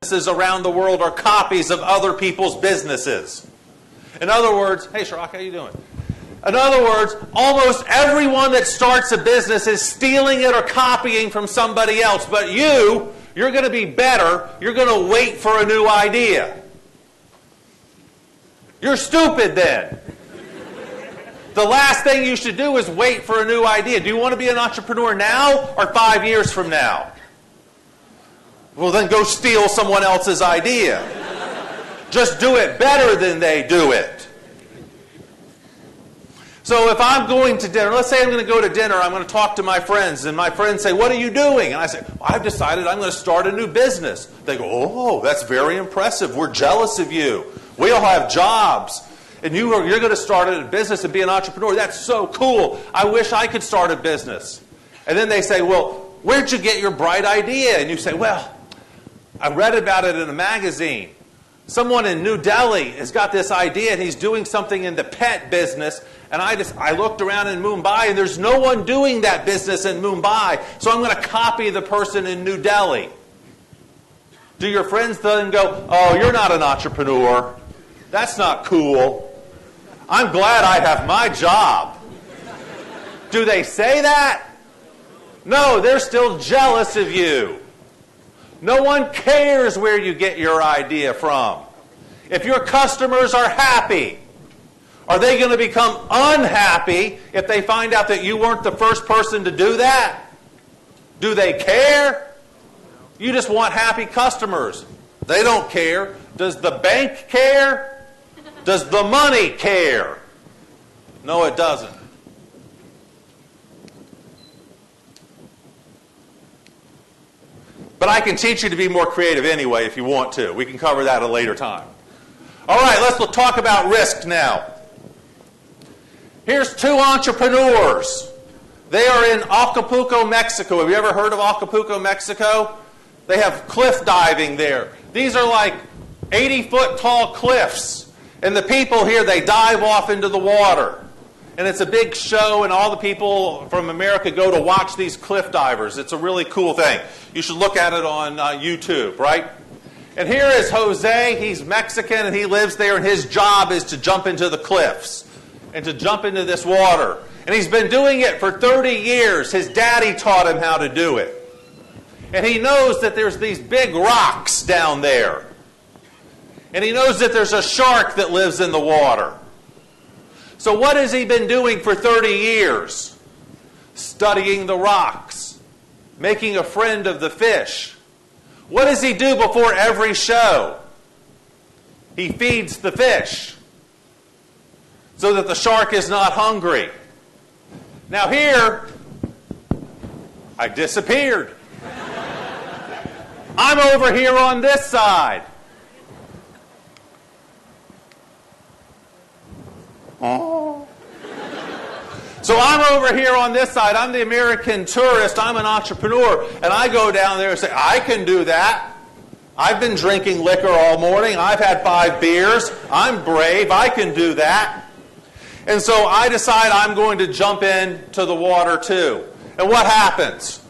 businesses around the world are copies of other people's businesses. In other words, hey Shirok, how you doing? In other words, almost everyone that starts a business is stealing it or copying from somebody else. But you're going to be better. You're going to wait for a new idea. You're stupid then. The last thing you should do is wait for a new idea. Do you want to be an entrepreneur now or 5 years from now? Well, then go steal someone else's idea. Just do it better than they do it. So if I'm going to dinner, let's say I'm going to go to dinner, I'm going to talk to my friends, and my friends say, what are you doing? And I say, I've decided I'm going to start a new business. They go, oh, that's very impressive. We're jealous of you. We all have jobs. And you're going to start a business and be an entrepreneur. That's so cool. I wish I could start a business. And then they say, well, where'd you get your bright idea? And you say, well, I read about it in a magazine. Someone in New Delhi has got this idea, and he's doing something in the pet business. And I looked around in Mumbai, and there's no one doing that business in Mumbai. So I'm going to copy the person in New Delhi. Do your friends then go, oh, you're not an entrepreneur. That's not cool. I'm glad I have my job. Do they say that? No, they're still jealous of you. No one cares where you get your idea from. If your customers are happy, are they going to become unhappy if they find out that you weren't the first person to do that? Do they care? You just want happy customers. They don't care. Does the bank care? Does the money care? No, it doesn't. But I can teach you to be more creative anyway if you want to. We can cover that at a later time. All right, let's talk about risk now. Here's two entrepreneurs. They are in Acapulco, Mexico. Have you ever heard of Acapulco, Mexico? They have cliff diving there. These are like 80-foot tall cliffs. And the people here, they dive off into the water. And it's a big show, and all the people from America go to watch these cliff divers. It's a really cool thing. You should look at it on YouTube, right? And here is Jose. He's Mexican, and he lives there, and his job is to jump into the cliffs and to jump into this water. And he's been doing it for 30 years. His daddy taught him how to do it. And he knows that there's these big rocks down there. And he knows that there's a shark that lives in the water. So what has he been doing for 30 years? Studying the rocks, making a friend of the fish. What does he do before every show? He feeds the fish so that the shark is not hungry. Now here, I disappeared. I'm over here on this side. Oh. So I'm over here on this side. I'm the American tourist. I'm an entrepreneur. And I go down there and say, I can do that. I've been drinking liquor all morning. I've had 5 beers. I'm brave. I can do that. And so I decide I'm going to jump into the water too. And what happens?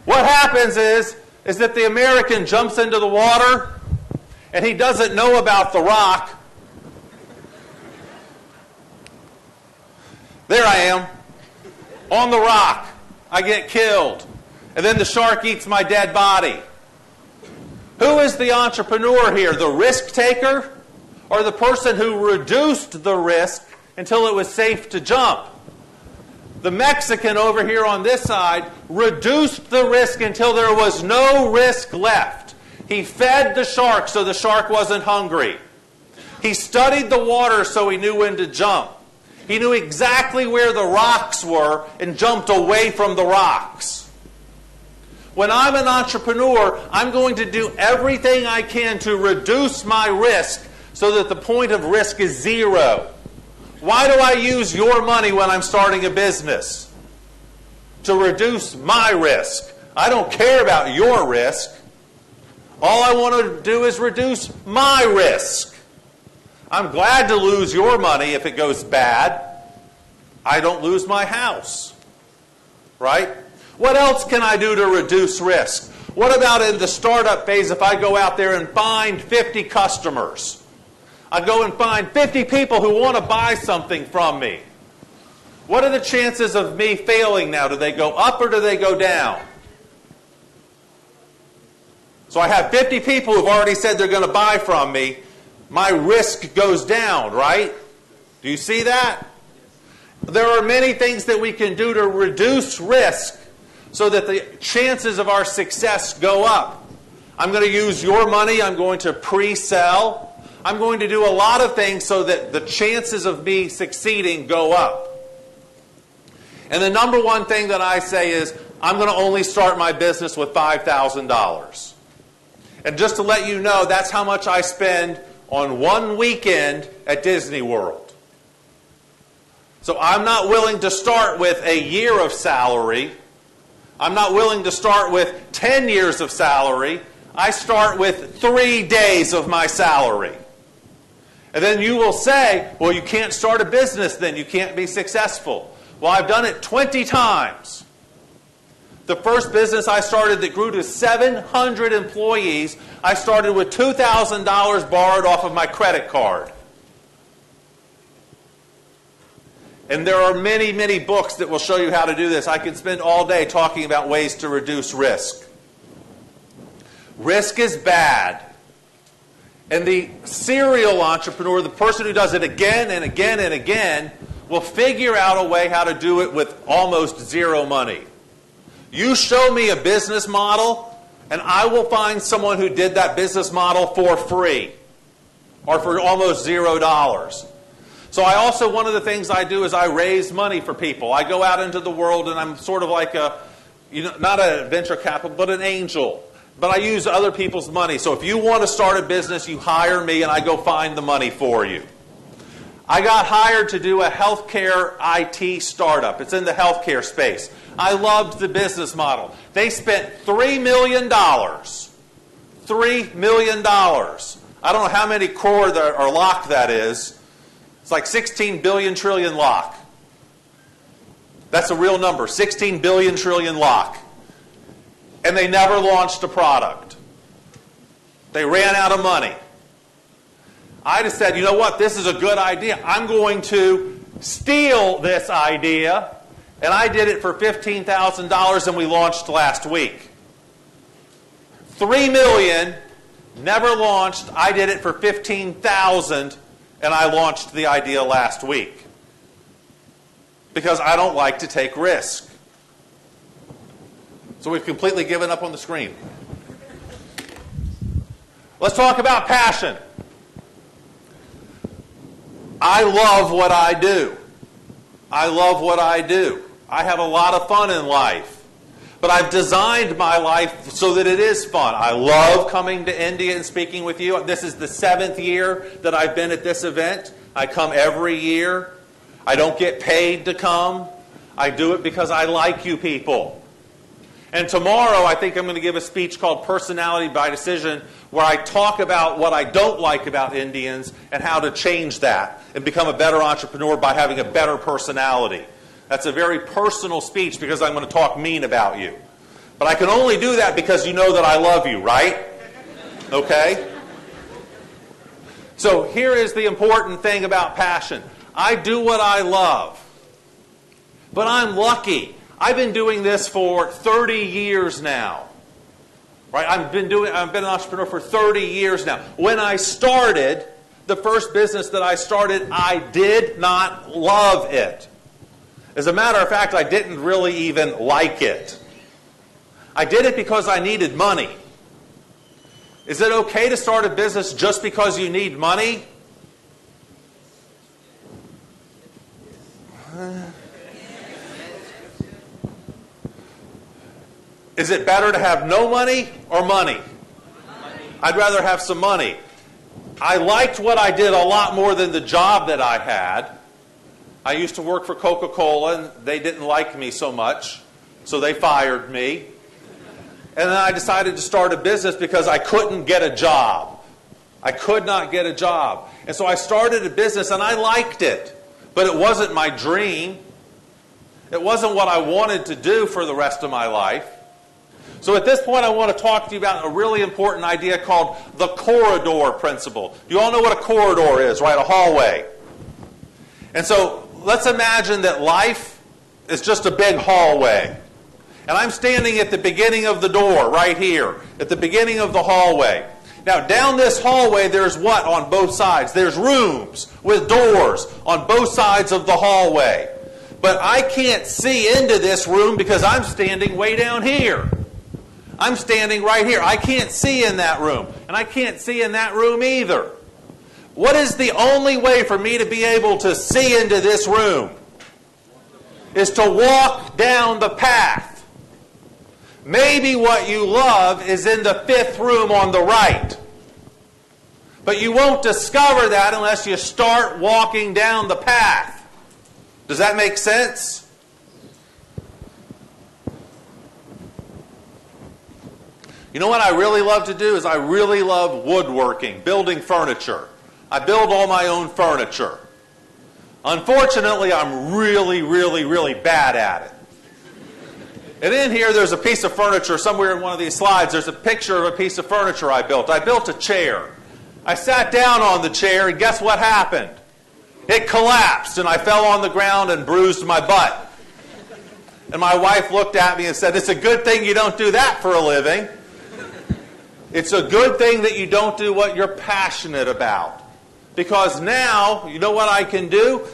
What happens is that the American jumps into the water and he doesn't know about the rock. There I am, on the rock. I get killed. And then the shark eats my dead body. Who is the entrepreneur here? The risk taker or the person who reduced the risk until it was safe to jump? The Mexican over here on this side reduced the risk until there was no risk left. He fed the shark so the shark wasn't hungry. He studied the water so he knew when to jump. He knew exactly where the rocks were and jumped away from the rocks. When I'm an entrepreneur, I'm going to do everything I can to reduce my risk so that the point of risk is 0. Why do I use your money when I'm starting a business? To reduce my risk. I don't care about your risk. All I want to do is reduce my risk. I'm glad to lose your money if it goes bad. I don't lose my house. Right? What else can I do to reduce risk? What about in the startup phase if I go out there and find 50 customers? I go and find 50 people who want to buy something from me. What are the chances of me failing now? Do they go up or do they go down? So I have 50 people who've already said they're going to buy from me. My risk goes down, right? Do you see that? There are many things that we can do to reduce risk so that the chances of our success go up. I'm going to use your money. I'm going to pre-sell. I'm going to do a lot of things so that the chances of me succeeding go up. And the number one thing that I say is, I'm going to only start my business with $5,000. And just to let you know, that's how much I spend on one weekend at Disney World. So I'm not willing to start with a year of salary. I'm not willing to start with 10 years of salary. I start with 3 days of my salary. And then you will say, well, you can't start a business then. You can't be successful. Well, I've done it 20 times. The first business I started that grew to 700 employees, I started with $2,000 borrowed off of my credit card. And there are many, many books that will show you how to do this. I can spend all day talking about ways to reduce risk. Risk is bad. And the serial entrepreneur, the person who does it again and again and again, will figure out a way how to do it with almost zero money. You show me a business model, and I will find someone who did that business model for free or for almost $0. So I also, one of the things I do is I raise money for people. I go out into the world and I'm sort of like a, not a venture capital, but an angel. But I use other people's money. So if you want to start a business, you hire me and I go find the money for you. I got hired to do a healthcare IT startup. It's in the healthcare space. I loved the business model. They spent $3 million. $3 million. I don't know how many crore or lakh that is. It's like 16 billion trillion lakh. That's a real number. 16 billion trillion lakh. And they never launched a product. They ran out of money. I just said, you know what, this is a good idea. I'm going to steal this idea. And I did it for $15,000 and we launched last week. 3 million, never launched. I did it for 15,000 and I launched the idea last week. Because I don't like to take risk. So we've completely given up on the screen. Let's talk about passion. I love what I do. I love what I do. I have a lot of fun in life. But I've designed my life so that it is fun. I love coming to India and speaking with you. This is the 7th year that I've been at this event. I come every year. I don't get paid to come. I do it because I like you people. And tomorrow I think I'm going to give a speech called Personality by Decision, where I talk about what I don't like about Indians and how to change that and become a better entrepreneur by having a better personality. That's a very personal speech because I'm going to talk mean about you. But I can only do that because you know that I love you, right? Okay? So here is the important thing about passion. I do what I love. But I'm lucky. I've been doing this for 30 years now. Right? I've been an entrepreneur for 30 years now. When I started, the first business that I started, I did not love it. As a matter of fact, I didn't really even like it. I did it because I needed money. Is it okay to start a business just because you need money? Is it better to have no money or money? I'd rather have some money. I liked what I did a lot more than the job that I had. I used to work for Coca-Cola, and they didn't like me so much, so they fired me. And then I decided to start a business because I couldn't get a job. I could not get a job. And so I started a business and I liked it. But it wasn't my dream. It wasn't what I wanted to do for the rest of my life. So at this point I want to talk to you about a really important idea called the corridor principle. You all know what a corridor is, right? A hallway. And so let's imagine that life is just a big hallway. And I'm standing at the beginning of the door right here, at the beginning of the hallway. Now, down this hallway, there's what on both sides? There's rooms with doors on both sides of the hallway. But I can't see into this room because I'm standing way down here. I'm standing right here. I can't see in that room. And I can't see in that room either. What is the only way for me to be able to see into this room? Is to walk down the path. Maybe what you love is in the 5th room on the right. But you won't discover that unless you start walking down the path. Does that make sense? You know what I really love to do is I really love woodworking, building furniture. I build all my own furniture. Unfortunately, I'm really, really, really bad at it. And in here, there's a piece of furniture, somewhere in one of these slides, there's a picture of a piece of furniture I built. I built a chair. I sat down on the chair, and guess what happened? It collapsed, and I fell on the ground and bruised my butt. And my wife looked at me and said, "It's a good thing you don't do that for a living. It's a good thing that you don't do what you're passionate about. Because now, you know what I can do?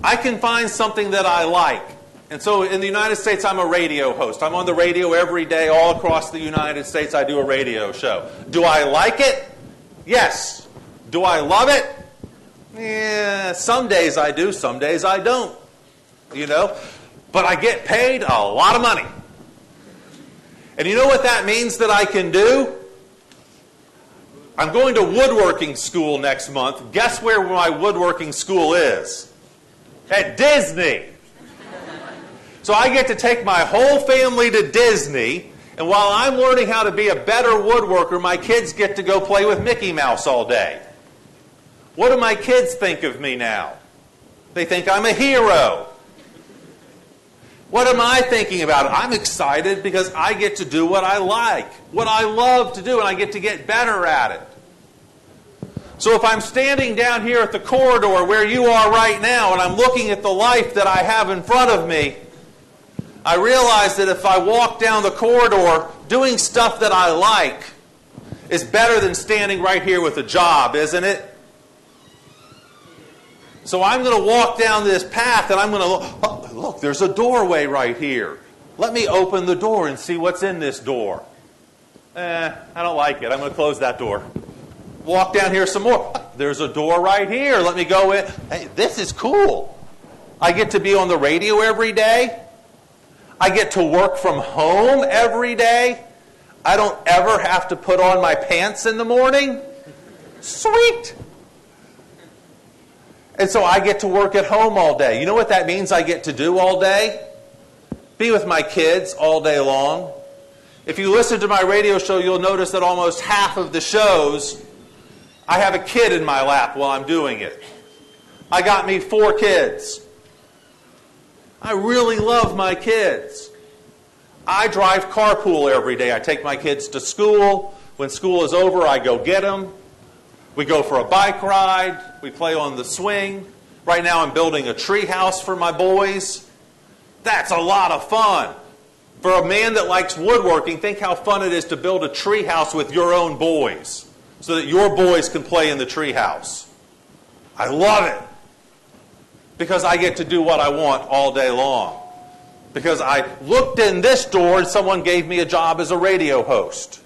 I can find something that I like." And so in the United States, I'm a radio host. I'm on the radio every day all across the United States. I do a radio show. Do I like it? Yes. Do I love it? Yeah, some days I do, some days I don't. You know? But I get paid a lot of money. And you know what that means that I can do? I'm going to woodworking school next month. Guess where my woodworking school is? At Disney. So I get to take my whole family to Disney, and while I'm learning how to be a better woodworker, my kids get to go play with Mickey Mouse all day. What do my kids think of me now? They think I'm a hero. What am I thinking about it? I'm excited because I get to do what I like, what I love to do, and I get to get better at it. So if I'm standing down here at the corridor where you are right now, and I'm looking at the life that I have in front of me, I realize that if I walk down the corridor, doing stuff that I like is better than standing right here with a job, isn't it? So I'm going to walk down this path and I'm going to look, oh, look, there's a doorway right here. Let me open the door and see what's in this door. I don't like it. I'm going to close that door. Walk down here some more. There's a door right here. Let me go in. Hey, this is cool. I get to be on the radio every day. I get to work from home every day. I don't ever have to put on my pants in the morning. Sweet. And so I get to work at home all day. You know what that means I get to do all day? Be with my kids all day long. If you listen to my radio show, you'll notice that almost half of the shows, I have a kid in my lap while I'm doing it. I got me 4 kids. I really love my kids. I drive carpool every day. I take my kids to school. When school is over, I go get them. We go for a bike ride. We play on the swing. Right now I'm building a tree house for my boys. That's a lot of fun. For a man that likes woodworking, think how fun it is to build a tree house with your own boys so that your boys can play in the tree house. I love it. Because I get to do what I want all day long. Because I looked in this door and someone gave me a job as a radio host.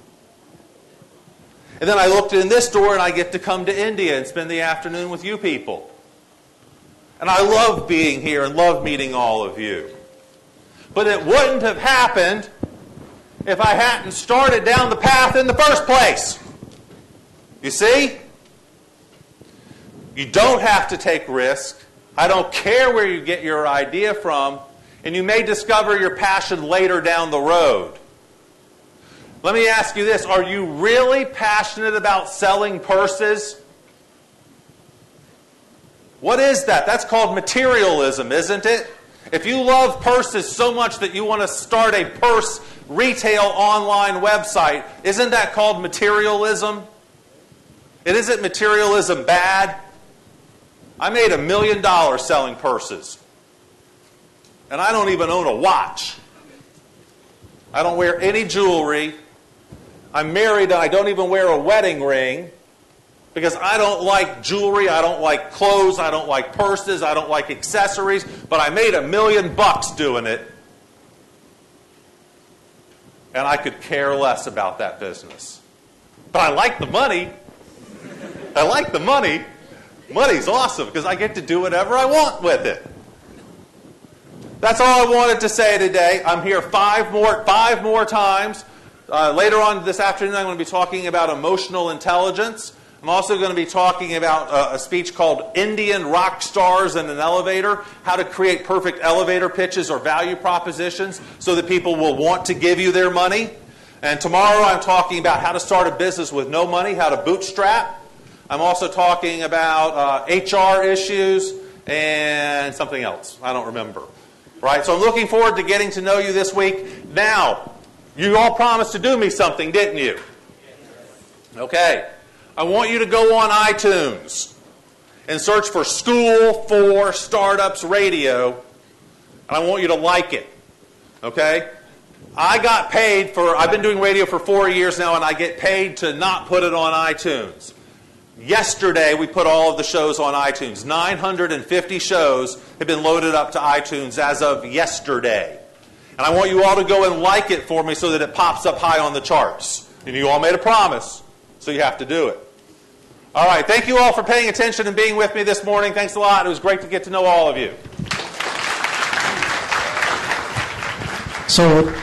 And then I looked in this door and I get to come to India and spend the afternoon with you people. And I love being here and love meeting all of you. But it wouldn't have happened if I hadn't started down the path in the first place. You see? You don't have to take risk. I don't care where you get your idea from, and you may discover your passion later down the road. Let me ask you this. Are you really passionate about selling purses? What is that? That's called materialism, isn't it? If you love purses so much that you want to start a purse retail online website, isn't that called materialism? And isn't materialism bad? I made $1 million selling purses. And I don't even own a watch. I don't wear any jewelry. I'm married and I don't even wear a wedding ring because I don't like jewelry, I don't like clothes, I don't like purses, I don't like accessories, but I made $1 million doing it. And I could care less about that business. But I like the money. I like the money. Money's awesome because I get to do whatever I want with it. That's all I wanted to say today. I'm here five more times. Later on this afternoon, I'm going to be talking about emotional intelligence. I'm also going to be talking about a speech called Indian Rock Stars in an Elevator, how to create perfect elevator pitches or value propositions so that people will want to give you their money. And tomorrow I'm talking about how to start a business with no money, how to bootstrap. I'm also talking about HR issues and something else. I don't remember. Right? So I'm looking forward to getting to know you this week. Now, you all promised to do me something, didn't you? Okay. I want you to go on iTunes and search for School for Startups Radio, and I want you to like it. Okay? I got paid I've been doing radio for 4 years now, and I get paid to not put it on iTunes. Yesterday, we put all of the shows on iTunes. 950 shows have been loaded up to iTunes as of yesterday. And I want you all to go and like it for me so that it pops up high on the charts. And you all made a promise, so you have to do it. All right, thank you all for paying attention and being with me this morning. Thanks a lot. It was great to get to know all of you. So